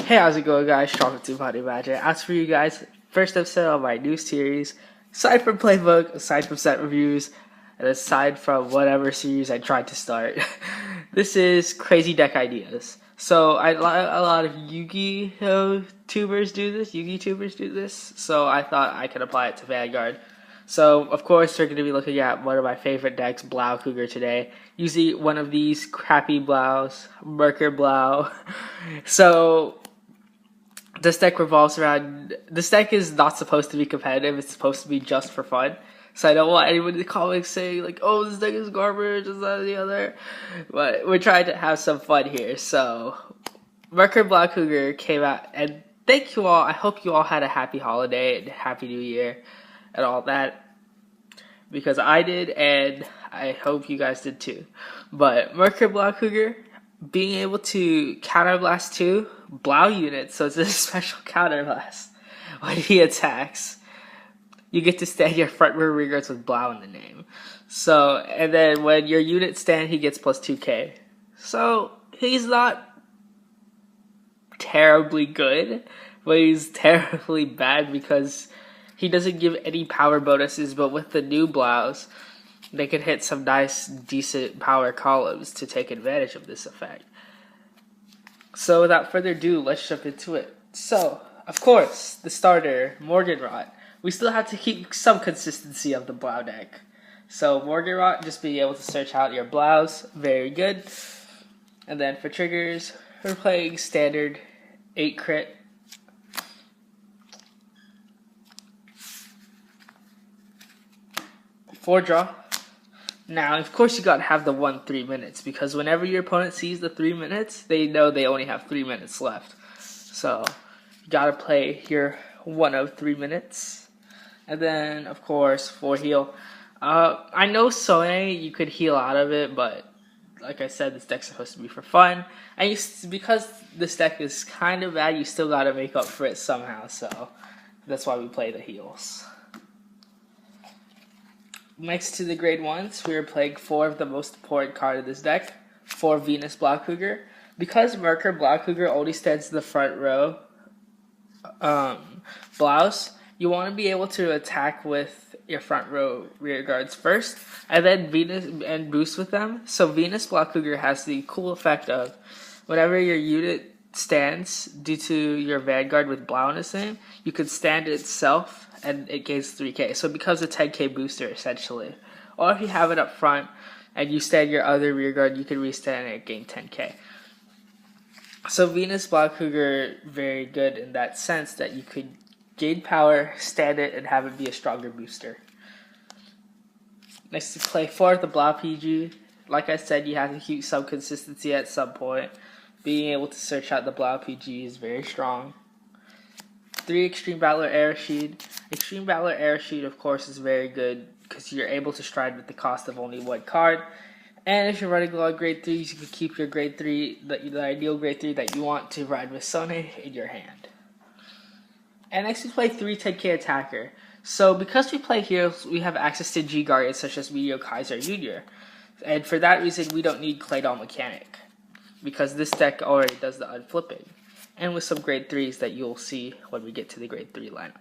Hey, how's it going, guys? Sean with Body Magic. As for you guys, first episode of my new series. Aside from playbook, aside from set reviews, and aside from whatever series I tried to start, this is crazy deck ideas. So a lot of Yu-Gi-Oh tubers do this. So I thought I could apply it to Vanguard. So of course we're going to be looking at one of my favorite decks, Blaukluger, today. Using one of these crappy Blaus, Murker Blau. So this deck revolves around. This deck is not supposed to be competitive. It's supposed to be just for fun. So I don't want anyone in the comments saying like, "Oh, this deck is garbage," this, that, and the other. But we're trying to have some fun here. So Murker Blaukluger came out, and thank you all. I hope you all had a happy holiday and happy New Year and all that, because I did, and I hope you guys did too. But Murker Blaukluger, being able to counterblast 2 Blau units, so it's a special counterblast. When he attacks, you get to stand your front rear rearguards with Blau in the name. So, and then when your unit stand, he gets plus 2k. So, he's not terribly good, but he's terribly bad because he doesn't give any power bonuses, but with the new Blaus, they can hit some nice, decent power columns to take advantage of this effect. So without further ado, let's jump into it. So, of course, the starter, Morgenrot. We still have to keep some consistency of the Blau deck. So Morgenrot, just being able to search out your Blaus, very good. And then for triggers, we're playing standard 8 crit. Four draw. Now, of course, you gotta have the 3 minutes, because whenever your opponent sees the 3 minutes, they know they only have 3 minutes left. So, you gotta play your 1 of 3 minutes. And then, of course, 4 heal. I know Sone, you could heal out of it, but like I said, this deck's supposed to be for fun. And because this deck is kind of bad, you still gotta make up for it somehow. So, that's why we play the heals. Next to the grade 1s, we are playing 4 of the most important card of this deck, 4 Venus Blaukluger. Because Murker Blaukluger only stands in the front row Blaus, you want to be able to attack with your front row rear guards first, and then Venus and boost with them. So Venus Blaukluger has the cool effect of whenever your unit stands due to your Vanguard with Blau in its name, you can stand itself and it gains 3k. So it becomes a 10k booster essentially. Or if you have it up front and you stand your other rear guard, you can restand and gain 10k. So Venus Blaukluger, very good in that sense that you could gain power, stand it, and have it be a stronger booster. Next to play 4 of the Blau PG. Like I said, you have to keep some consistency at some point. Being able to search out the Blau PG is very strong. 3 Extreme Battler Airshid. Extreme Battler Airshid, of course, is very good because you're able to stride with the cost of only 1 card. And if you're running a lot of grade 3s, you can keep your grade 3, the ideal grade 3 that you want to ride with Sone in your hand. And next we play 3 10k Attacker. So because we play heroes, we have access to G Guardians such as Meteor Kaiser Jr. And for that reason, we don't need Claydol Mechanic, because this deck already does the unflipping. And with some grade 3s that you'll see when we get to the grade 3 lineup.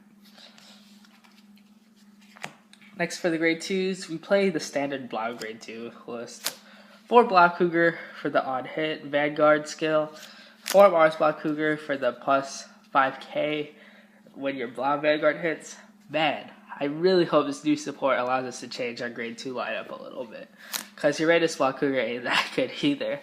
Next for the grade 2s, we play the standard Blau grade 2 list. 4 Blaukluger for the odd hit, Vanguard skill. 4 Mars Blaukluger for the plus 5k when your Blau Vanguard hits. Man, I really hope this new support allows us to change our grade 2 lineup a little bit, because your Venus Blaukluger ain't that good either.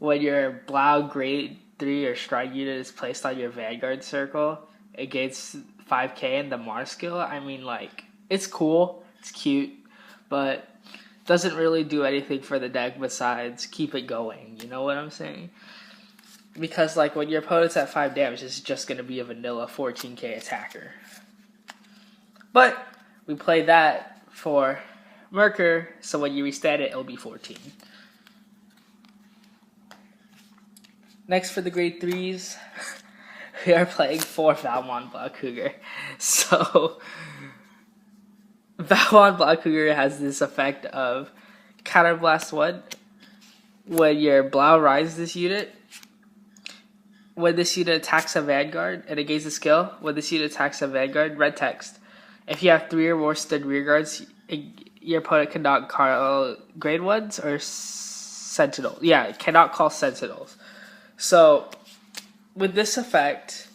When your Blau grade 3 or strike unit is placed on your Vanguard circle, it gains 5k in the Mars skill. I mean, like, it's cool, it's cute, but doesn't really do anything for the deck besides keep it going, you know what I'm saying? Because, like, when your opponent's at 5 damage, it's just going to be a vanilla 14k attacker. But we play that for Murker, so when you restand it, it'll be 14. Next for the grade 3s, we are playing 4 Vallmond Blaukluger. So Vallmond Blaukluger has this effect of Counterblast 1. When your Blau rides this unit, when this unit attacks a Vanguard and it gains a skill, when this unit attacks a Vanguard, red text. If you have 3 or more stood rear guards, your opponent cannot call grade 1s or sentinels. Yeah, it cannot call sentinels. So, with this effect,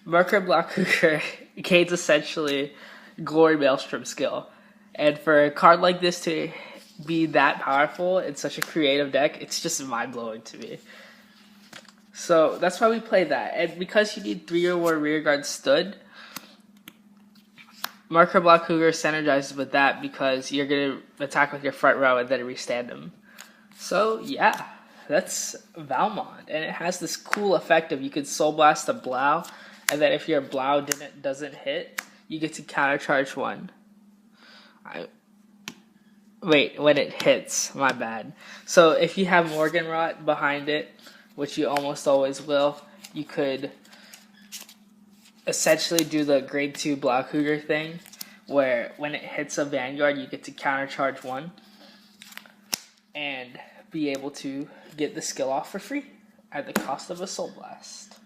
Murker Blaukluger gains essentially Glory Maelstrom skill. And for a card like this to be that powerful in such a creative deck, it's just mind-blowing to me. So that's why we play that. And because you need 3 or more rear guards stood, Murker Blaukluger synergizes with that because you're going to attack with your front row and then restand them. So yeah, that's Vallmond. And it has this cool effect of you could Soul Blast a Blau, and then if your Blau doesn't hit, you get to countercharge 1. Wait, when it hits, my bad. So if you have Morgenrot behind it, which you almost always will, you could essentially do the grade 2 Blaukluger thing, where when it hits a Vanguard, you get to countercharge 1 and be able to get the skill off for free at the cost of a Soul Blast.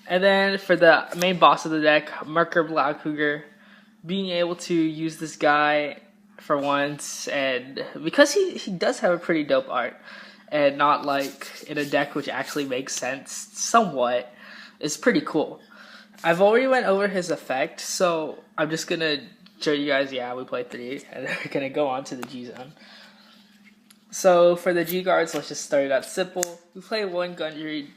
And then for the main boss of the deck, Murker Blaukluger, being able to use this guy for once, and because he does have a pretty dope art, and not like in a deck which actually makes sense somewhat, is pretty cool. I've already went over his effect, so I'm just gonna show you guys. Yeah, we played 3, and then we're gonna go on to the G zone. So for the G guards, let's just start it out simple. We play 1 Gundry.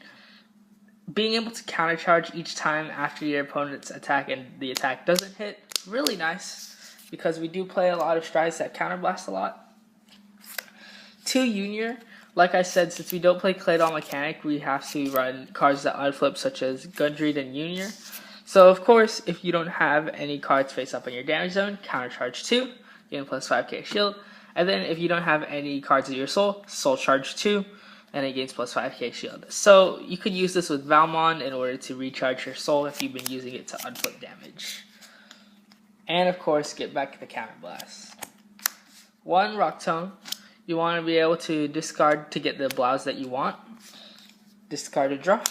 Being able to countercharge each time after your opponent's attack and the attack doesn't hit, really nice, because we do play a lot of strides that counterblast a lot. 2 Junior, like I said, since we don't play Claydol Mechanic, we have to run cards that unflip, such as Gundry and Junior. So of course, if you don't have any cards face up in your damage zone, countercharge 2, gain plus 5k shield. And then if you don't have any cards in your soul charge 2, and it gains plus 5k shield. So you could use this with Vallmond in order to recharge your soul if you've been using it to unflip damage. And of course, get back the counterblast. 1 Rock Tone. You want to be able to discard to get the Blaus that you want. Discard a draw.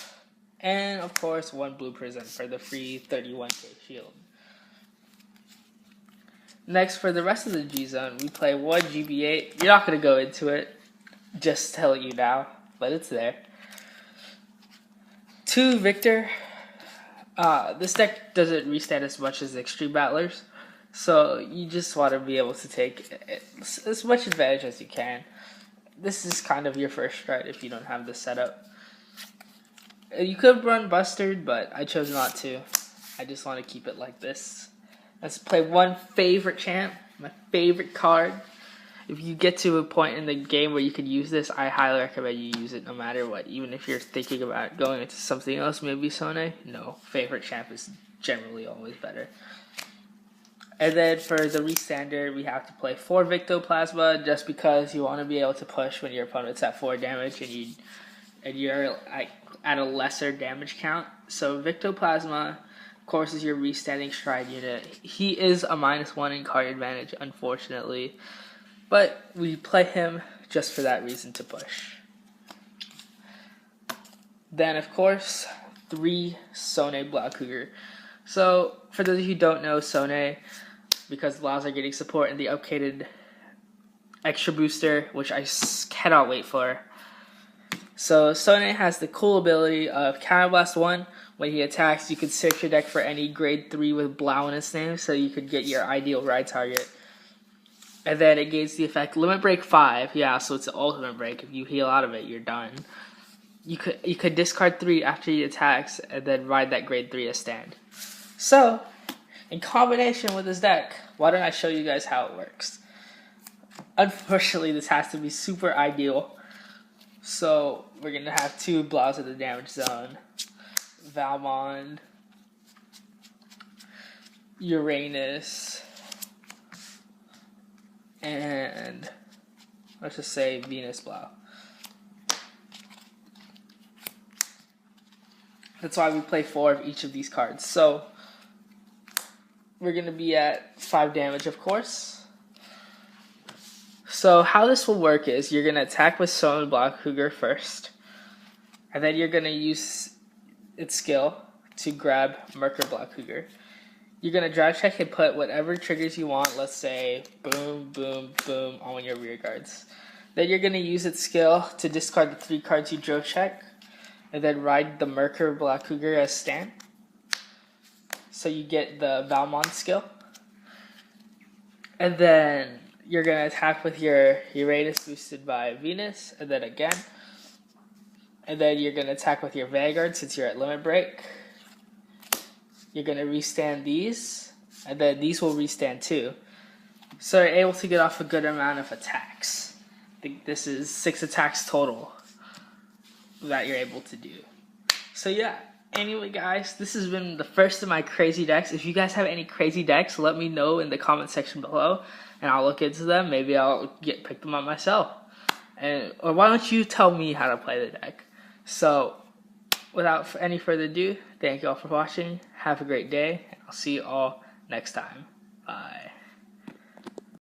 And of course, 1 Blue Prism for the free 31k shield. Next, for the rest of the G zone, we play 1 GB8. You're not going to go into it. Just telling you now, but it's there. 2 Victor. This deck doesn't restand as much as Extreme Battlers, so you just want to be able to take as much advantage as you can. This is kind of your first stride if you don't have this setup. You could run Bustard, but I chose not to. I just want to keep it like this. Let's play 1 favorite champ, my favorite card. If you get to a point in the game where you could use this, I highly recommend you use it no matter what. Even if you're thinking about going into something else, maybe Sone. No, favorite champ is generally always better. And then for the restander, we have to play 4 Victoplasma, just because you want to be able to push when your opponent's at 4 damage and you're at a lesser damage count. So Victoplasma, of course, is your restanding stride unit. He is a -1 in card advantage, unfortunately. But we play him just for that reason, to push. Then, of course, 3 Sone Blaukluger. So, for those of you who don't know Sone, because the Blaus are getting support in the updated extra booster, which I cannot wait for. So, Sone has the cool ability of Counterblast 1. When he attacks, you can search your deck for any grade 3 with Blau in its name, so you could get your ideal ride target. And then it gains the effect Limit Break 5. Yeah, so it's an ultimate break. If you heal out of it, you're done. You could discard 3 after he attacks and then ride that grade 3 as stand. So, in combination with this deck, why don't I show you guys how it works? Unfortunately, this has to be super ideal. So, we're going to have 2 Blaus in the damage zone. Vallmond. Uranus. And let's just say Venus Blau. That's why we play 4 of each of these cards. So we're going to be at 5 damage, of course. So how this will work is you're going to attack with Sone Blaukluger first. And then you're going to use its skill to grab Murker Blaukluger. You're going to drive check and put whatever triggers you want, let's say boom, boom, boom, on your rear guards. Then you're going to use its skill to discard the 3 cards you drove check, and then ride the Murker Blaukluger as stand. So you get the Vallmond skill. And then you're going to attack with your Uranus boosted by Venus, and then again. And then you're going to attack with your Vanguard since you're at limit break. You're going to restand these, and then these will restand too. So you're able to get off a good amount of attacks. I think this is 6 attacks total that you're able to do. So yeah, anyway guys, this has been the first of my crazy decks. If you guys have any crazy decks, let me know in the comment section below, and I'll look into them. Maybe I'll pick them up myself. Or why don't you tell me how to play the deck? So, without any further ado, thank you all for watching. Have a great day, and I'll see you all next time. Bye.